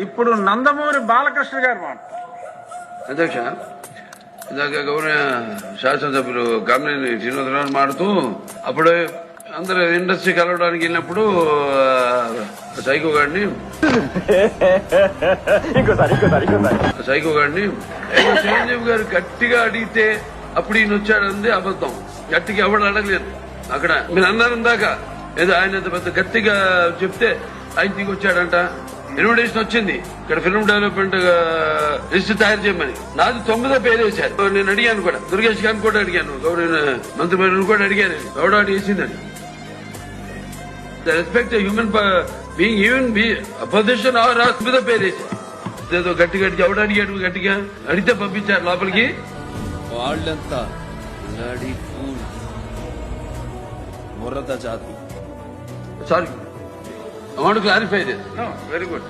ఇప్పుడు నందమూరి బాలకృష్ణ గారు మాట. అధ్యక్ష, ఇందాక గౌరవ శాసనసభ్యులు కామినేని శ్రీనివాసరావు మాడుతూ అప్పుడు అందరూ ఇండస్ట్రీ కలవడానికి వెళ్ళినప్పుడు సైకో గాడిని చిరంజీవి గారు గట్టిగా అడిగితే అప్పుడు ఈయన వచ్చాడంది అబద్ధం. గట్టిగా ఎవడు అడగలేదు. అక్కడ మీరు అన్నారు ఇందాక ఏదో ఆయన పెద్ద గట్టిగా చెప్తే ఆయన దిగి వచ్చాడంట. ఇన్విటేషన్ వచ్చింది ఇక్కడ ఫిల్మ్ డెవలప్మెంట్ లిస్ట్ తయారు చేయమని. నాది 9వ పేరు వేశారు. నేను అడిగాను కూడా, దుర్గేష్ గారిని కూడా అడిగాను, గౌరవ మంత్రి కూడా అడిగాను, ఎవడో అడిగేసిందని. Respect human being even opposition or రాష్ట్ర మీద పేరు వేశారు. ఏదో గట్టిగా ఎవడు అడిగాడు, గట్టిగా అడిగితే పంపించారు లోపలికి. వాళ్ళంతా మురద జాతి. Sorry, I want to clarify this. No, very good.